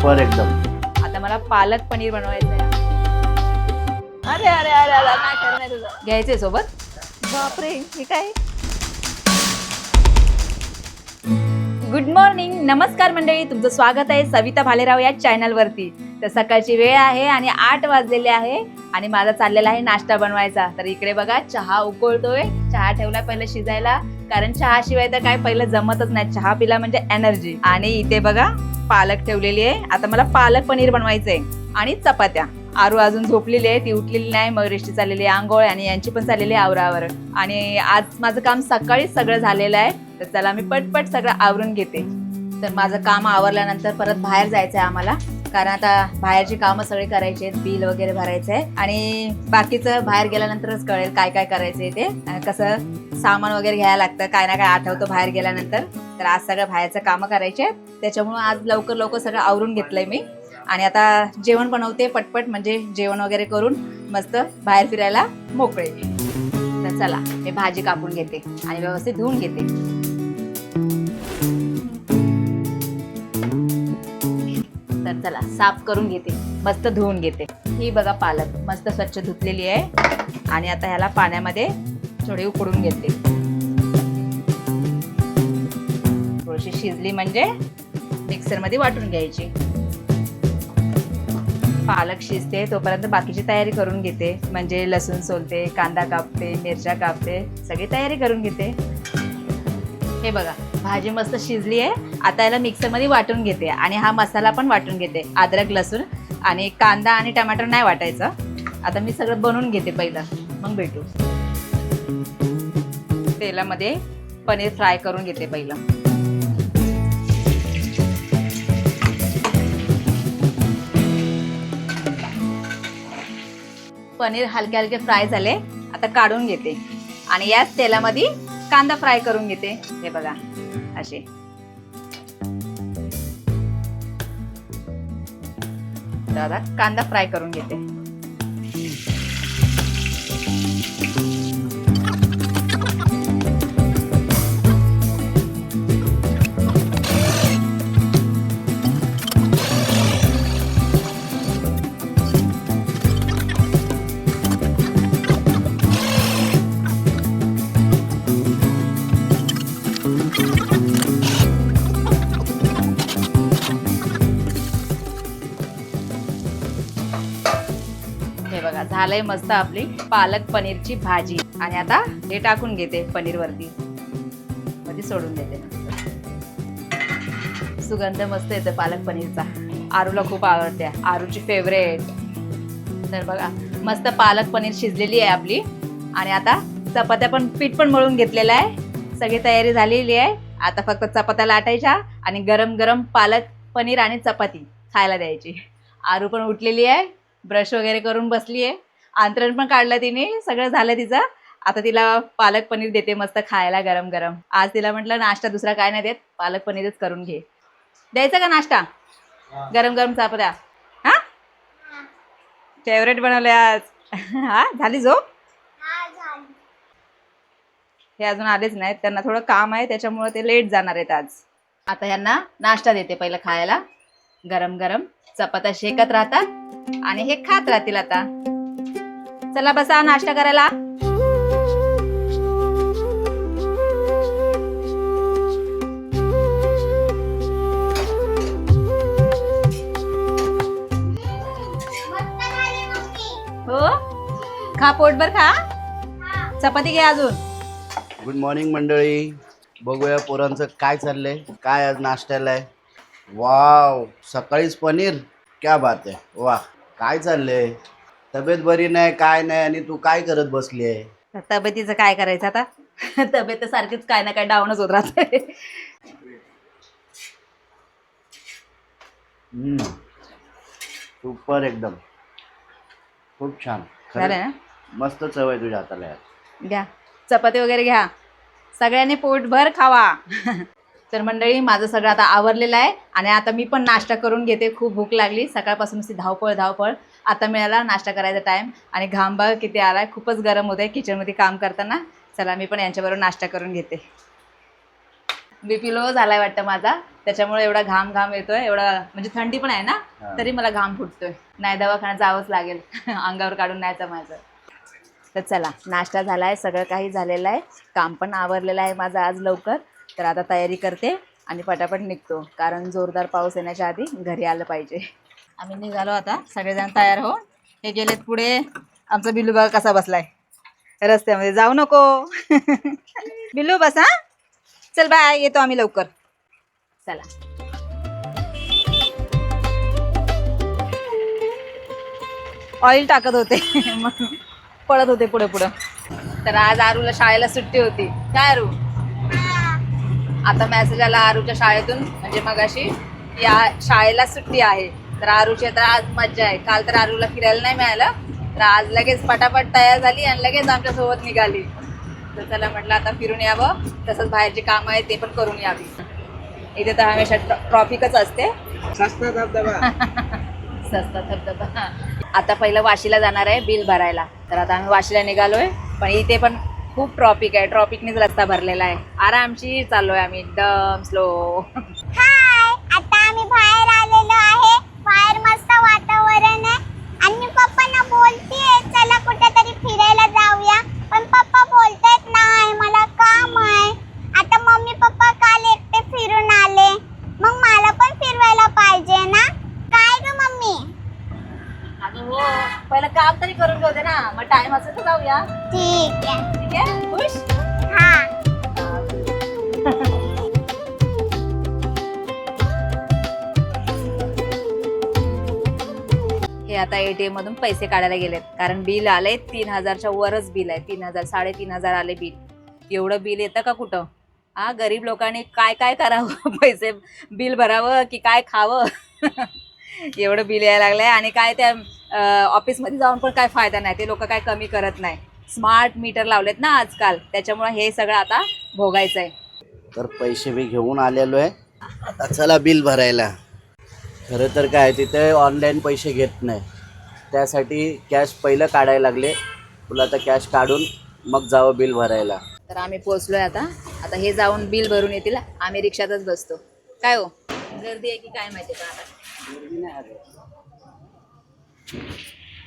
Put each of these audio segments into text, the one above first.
Super एकदम. आता मला पालक पनीर बनवायचं आहे. अरे अरे अरे अरे काय करणार तुझं घ्यायचंय सोबत. बापरे हे काय. गुड मॉर्निंग, नमस्कार मंडळी, तुमचं स्वागत आहे सविता भालेराव या चॅनलवरती. तर सकाळची वेळ आहे आणि 8 वाजलेले आहे आणि माझा चाललेला आहे नाश्ता बनवायचा. तर इकडे बघा चहा उकळतोय. चहा ठेवला पहिलं शिजायला, कारण चहा शिवाय तर काय पहिलं जमतच नाही. चहा पिला म्हणजे एनर्जी. आणि इथे बघा पालक ठेवलेली आहे. आता मला पालक पनीर बनवायचंय आणि चपात्या. आरू अजून झोपलेली आहे, ती उठलेली नाही. मग रेष्टी चाललेली आहे आंघोळ आणि यांची पण चाललेली आहे आवरावर. आणि आज माझं काम सकाळीच सगळं झालेलं आहे. तर चला मी पटपट सगळं आवरून घेते. तर माझं काम आवरल्यानंतर परत बाहेर जायचं आहे आम्हाला, कारण आता बाहेरची कामं सगळी करायची आहेत. बिल वगैरे भरायचं आहे आणि बाकीचं बाहेर गेल्यानंतरच कळेल काय काय करायचंय ते. कसं सामान वगैरे घ्यायला लागतं, काय ना काय आठवतं बाहेर गेल्यानंतर. तर आज सगळं बाहेरचं कामं करायचे आहेत, त्याच्यामुळं आज लवकर लवकर सगळं आवरून घेतलंय मी. आणि आता जेवण बनवते पटपट, म्हणजे जेवण वगैरे करून मस्त बाहेर फिरायला मोकळे. तर चला मी भाजी कापून घेते आणि व्यवस्थित धुवून घेते. तर चला साफ करून घेते, मस्त धुवून घेते. ही बघा पालक मस्त स्वच्छ धुतलेली आहे आणि आता ह्याला पाण्यामध्ये थोडी उकडून घेते. थोडीशी शिजली म्हणजे मिक्सरमध्ये वाटून घ्यायची. पालक शिजते तोपर्यंत बाकीची तयारी करून घेते, म्हणजे लसूण सोलते, कांदा कापते, मिरच्या कापते, सगळी तयारी करून घेते. हे बघा भाजी मस्त शिजली आहे. आता याला मिक्सरमध्ये वाटून घेते आणि हा मसाला पण वाटून घेते. अद्रक, लसूण आणि कांदा आणि टमाटर नाही वाटायचं. आता मी सगळं बनवून घेते पहिलं, मग भेटू. तेलामध्ये पनीर फ्राय करून घेते पहिलं. पनीर हलके हलके फ्राय झाले, आता काढून घेते आणि याच तेलामध्ये कांदा फ्राय करून घेते. हे बघा असे. आता कांदा फ्राय करून घेते. हे बघा झालंय मस्त आपली पालक पनीरची भाजी. आणि आता हे टाकून घेते पनीर वरती, मध्ये सोडून देते. सुगंध मस्त येतो पालक पनीरचा. आरूला खूप आवडते, आरूची फेवरेट. तर बघा मस्त पालक पनीर शिजलेली आहे आपली. आणि आता चपात्या पण पीठ पण मळून घेतलेलं आहे, सगळी तयारी झालेली आहे. आता फक्त चपात्या लाटायच्या आणि गरम गरम पालक पनीर आणि चपाती खायला द्यायची. आरू पण उठलेली आहे, ब्रश वगैरे करून बसली आहे, आंतरण पण काढलं तिने, सगळं झालं तिचं. आता तिला पालक पनीर देते मस्त खायला गरम गरम. आज तिला म्हटलं नाश्ता दुसरा काय नाही देत, पालक पनीरच करून घे. द्यायचं का नाश्ता? गरम गरम चपात्या. हा फेवरेट बनवले आज. हा झाली झोप? हे अजून आलेच नाहीत, त्यांना थोडं काम आहे त्याच्यामुळे ते लेट जाणार आहेत आज. आता यांना नाश्ता देते पहिलं खायला. गरम गरम चपात्या शेकत राहतात आणि हे खात राहतील. आता चला बसा नाश्ता करायला. हो खा, पोटभर खा. चपाती घ्या अजून. गुड मॉर्निंग मंडळी. बघूया पोरांचं काय चाललंय, काय आज नाश्त्याला आहे. वाव, सकाळीच पनीर, क्या बात आहे. वा, काय चाललंय? तब्येत बरी नाही काय नाही आणि तू काय करत बसली आहे? तब्येतीचं काय करायचं आता. तब्येत तर सारखीच काय ना काय डाऊनच होत राहते. सुपर एकदम, खूप छान. झालं ना? मस्त चव आहे तुझ्या हाताला यार. घ्या चपाती वगैरे घ्या, सगळ्यांनी पोटभर खावा. तर मंडळी माझं सगळं आता आवरलेलं आहे आणि आता मी पण नाश्ता करून घेते. खूप भूक लागली, सकाळपासून नुसती धावपळ धावपळ. आता मिळाला नाश्ता करायचा टाईम आणि घाम बघ किती आलाय, खूपच गरम होत आहे किचनमध्ये काम करताना. चला मी पण यांच्याबरोबर नाश्ता करून घेते. बीपी लो झालाय वाटतं माझा, त्याच्यामुळे एवढा घाम घाम येतोय, एवढा म्हणजे थंडी पण आहे ना, तरी मला घाम फुटतोय. नाही दवाखान्यात जावंच लागेल अंगावर काढून नाही जमायचं. तर चला, नाश्ता झालाय, सगळं काही झालेलं आहे, काम पण आवरलेलं आहे माझं आज लवकर. तर आता तयारी करते आणि पटापट निघतो, कारण जोरदार पाऊस येण्याच्या आधी घरी आलं पाहिजे. आम्ही निघालो आता, सगळेजण तयार हो. हे गेलेत पुढे. आमचा बिल्लू बघा कसा बसलाय रस्त्यामध्ये, जाऊ नको बिल्लू बस हा. चल बाय, येतो आम्ही लवकर. चला. ऑइल टाकत होते म्हणून पडत होते पुढे पुढं. तर आज आरूला शाळेला सुट्टी होती. काय आरू? आता मेसेज आला आरूच्या शाळेतून, म्हणजे मगाशी, या शाळेला सुट्टी आहे. तर आरूची तर आज मज्जा आहे. काल तर आरूला फिरायला नाही मिळालं, तर आज लगेच पटापट तयार झाली आणि लगेच आमच्या सोबत निघाली. तर चला म्हटलं आता फिरून यावं, तसंच बाहेरची कामं आहेत ते पण करून यावी. इथे तर हमेशा ट्रॉफिकच असते. सस्ता धबधबा सस्ता धबधबा. आता पहिलं वाशीला जाणार आहे बिल भरायला. तर आता आम्ही वाशीला निघालोय, पण इथे पण खूप ट्रॉफिक आहे. ट्रॉफिकनेच रस्ता भरलेला आहे. आरामशी चाललोय आम्ही, एकदम स्लो. हाय, आता आम्ही बाहेर आलेलो आहे. बाहेर मस्त वातावरण आहे आणि पप्पांना बोलतीये चला कुठेतरी फिरायला जाऊया, पण पप्पा बोलतायत नाही, मला काम आहे. आता मम्मी पप्पा काल एकटे फिरून आले, मग मला पण फिरवायला पाहिजे ना. काय ग मम्मी? अगं हो, पहिलं काम तरी करून घेऊ दे ना, मग टाइम असेल तर जाऊया. ठीक आहे. ठीक आहे, खुश? हा. हे आता ATM मधून पैसे काढायला गेलेत, कारण बिल आलंय 3,000च्या वरच बिल आहे. 3,000 3,500 आले बिल. एवढं बिल येतं का कुठं? हा, गरीब लोकांनी काय काय करावं पैसे बिल भरावं की काय खावं एवढं बिल यायला लागलंय. आणि काय त्या ऑफिसमध्ये जाऊन पण काय फायदा नाही, ते लोक काय कमी करत नाही. स्मार्ट मीटर लावलेत ना आजकाल, त्याच्यामुळे हे सगळं आता भोगायचं आहे. तर पैसे बी घेऊन आलेलो आहे, आता चला बिल भरायला. खरं तर काय, तिथे ऑनलाईन पैसे घेत नाही, त्यासाठी कॅश पहिलं काढायला लागले. तुला आता कॅश काढून मग जावं बिल भरायला. तर आम्ही पोहोचलोय आता. आता हे जाऊन बिल भरून येतील, आम्ही रिक्षातच बसतो. काय हो, गर्दी आहे की काय माहिती का आता?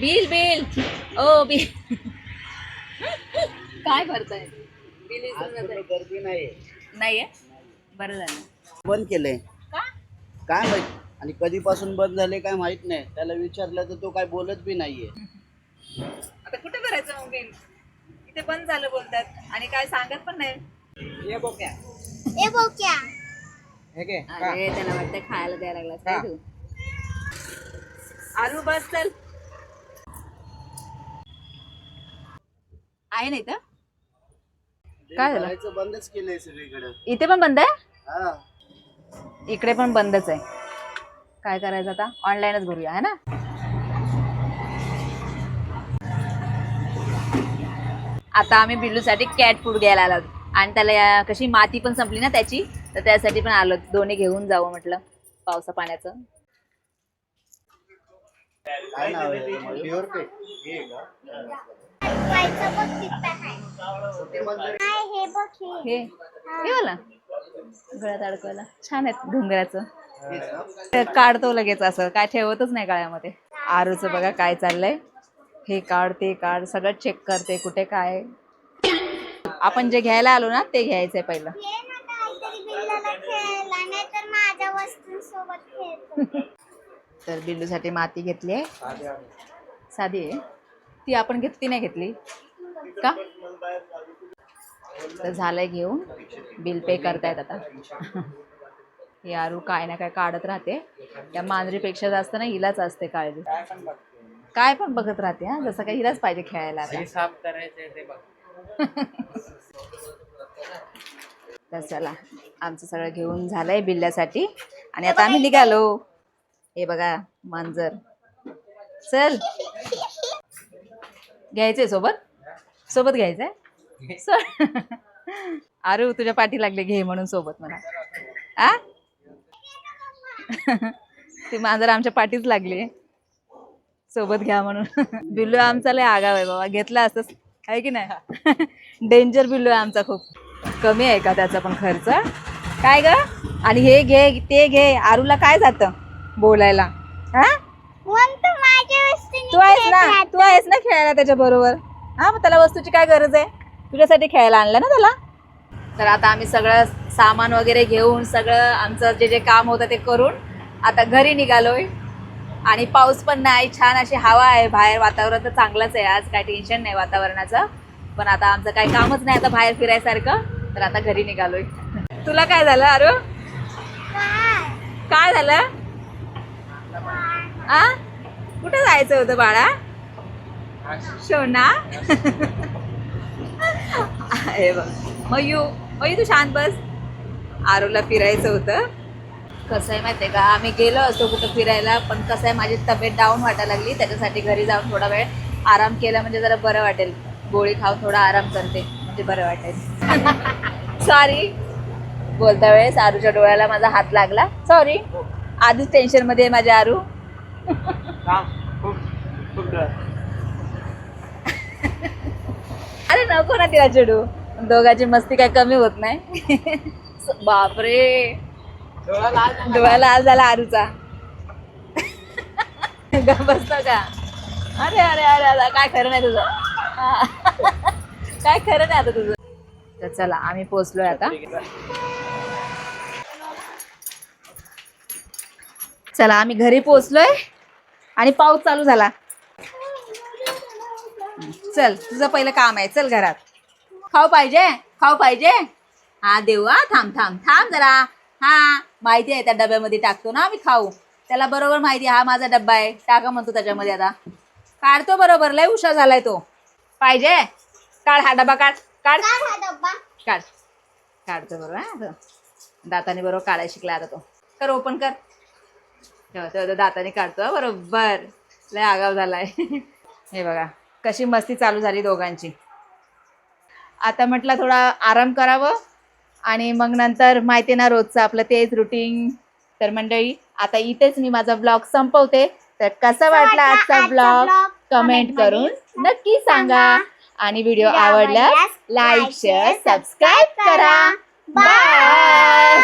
बिल बिल ओ बिल काय भरताय? बिल गर्दी नाही नाहीये. बरं झालं. बंद केलंय का? काय माहित, आणि कधीपासून बंद झाले काय माहित नाही. त्याला विचारलं तर तो काय बोलत बी नाहीये. आता कुठे भरायचं मग बिल? इथे बंद झालं बोलतात आणि काय सांगत पण नाही. ये बोक्या ए बोक्या, हे घे अरे त्याला वाटतं खायला द्यायला लागला काय तू? आलू बस चल. आहे नाही तर काय झालं? भरायचं बंदच केलंय सगळीकडे. इथे पण बंद आहे, हा, इकडे पण बंदच आहे. काय करायचं आता? ऑनलाईनच भरूया है ना. आता आम्ही बिल्लूसाठी कॅट फूड घ्यायला आलो आणि त्याला कशी माती पण संपली ना त्याची, तर त्यासाठी पण आलो. दोन्ही घेऊन जावं म्हटलं पावसा पाण्याचं. काय नाव आहे? प्युअर पेट व्हायचं बघ तिथं आहे. काय हे बघ हे. हे वाला गळ्यात अडकवायला छान आहेत घुंगराचं. ते काढतो लगेच, असं काय ठेवतच नाही गळ्यामध्ये. आरूचं बघा काय चाललंय, हे काढ ते काढ, सगळं चेक करते कुठे काय. आपण जे घ्यायला आलो ना ते घ्यायचंय पहिलं. ये ना काहीतरी बिल्लाला खेळायला, नाहीतर माझ्या वस्तूंसोबत खेळतो. तर बिल्लूसाठी माती घेतली आहे, साधी आहे ती. आपण घेतली नाही घेतली का? तर झालंय घेऊन, बिल पे करतायत आता. हे आरू काय ना काय काढत राहते. त्या मांजरीपेक्षा जास्त ना हिलाच असते काळजी. काय पण बघत राहते. हा, जसं काही हिलाच पाहिजे खेळायला आता. साफ करायचंय ते बघ. तर चला, आमचं सगळं घेऊन झालंय बिल्ल्यासाठी आणि आता आम्ही निघालो. हे बघा मांजर. चल, घ्यायचंय सोबत, सोबत घ्यायचंय. आरू तुझ्या पाठी लागले घे म्हणून सोबत मला. आ ती मांजर आमच्या पाठीच लागली सोबत घ्या म्हणून. बिल्लू आमचा लय आगाव आहे बाबा, घेतला असतंच आहे की नाही. डेंजर बिल्लू आहे आमचा खूप. कमी आहे का त्याचा पण खर्च? काय ग? आणि हे घे ते घे, आरूला काय जातं बोलायला? हा मग तू माझ्या वस्तूंनी तू आहेस खेळत ना, राहतो. तू आहेस ना खेळायला त्याच्या बरोबर. हा मग त्याला वस्तूची काय गरज आहे? तुझ्यासाठी खेळायला आणलं ना त्याला. तर आता आम्ही सगळं सामान वगैरे घेऊन सगळं आमचं जे जे काम होतं ते करून आता घरी निघालोय. आणि पाऊस पण नाही, छान अशी हवा आहे बाहेर, वातावरण तर चांगलंच आहे आज, काय टेन्शन नाही वातावरणाचं. पण आता आमचं काही कामच नाही आता बाहेर फिरायसारखं, तर आता घरी निघालोय. तुला काय झालं अरे? काय झालं? आ कुठं जायचं होतं बाळा? शोना हे बघ मयू, मयू तू शांत बस. आरूला फिरायचं होतं. कसं आहे माहिती आहे का, आम्ही गेलो असतो कुठं फिरायला, पण कसं आहे माझी तब्येत डाऊन वाटायला लागली, त्याच्यासाठी घरी जाऊन थोडा वेळ आराम केला म्हणजे जरा बरं वाटेल. गोळी खाऊन थोडा आराम करते म्हणजे बरं वाटेल. सॉरी बोलता वेळेस आरूच्या डोळ्याला माझा हात लागला, सॉरी. आधीच टेन्शनमध्ये आहे माझे आरू. अरे नको ना तिला चिडू, दोघांची मस्ती काय कमी होत नाही. बापरे डोळा लाल झाला आरूचा. बसतो का? अरे अरे अरे अरे काय खरं नाही तुझं. हा. काय खरं नाही आता तुझं. तर चला आम्ही पोहोचलोय आता. चला आम्ही घरी पोहोचलोय आणि पाऊस चालू झाला. चल तुझं पहिलं काम आहे, चल घरात. खाऊ पाहिजे, खाऊ पाहिजे. हा देऊ, हा थांब थांब थांब जरा. हा माहिती आहे त्या डब्यामध्ये टाकतो ना आम्ही खाऊ, त्याला बरोबर माहिती आहे हा माझा डब्बा आहे, टाका म्हणतो त्याच्यामध्ये. आता काढतो बरोबर, लय हुशार झालाय तो. पाहिजे काढ हा डबा, काढ काढ काय हा डब्बा? काढ. काढतो बरोबर. हा दाताने बरोबर काढायला शिकला आता तो. कर ओपन कर. तेव्हा दाताने काढतो बरोबर. लय आगाव झालाय. हे बघा कशी मस्ती चालू झाली दोघांची. आता म्हटलं थोडा आराम करावं आणि मग नंतर माहिती ना रोजचं आपलं तेच रुटीन. तर मंडळी आता इथेच मी माझा ब्लॉग संपवते. तर कसा वाटला आजचा ब्लॉग कमेंट करून नक्की सांगा. आणि व्हिडिओ आवडल्यास लाईक शेअर सबस्क्राईब करा. बाय.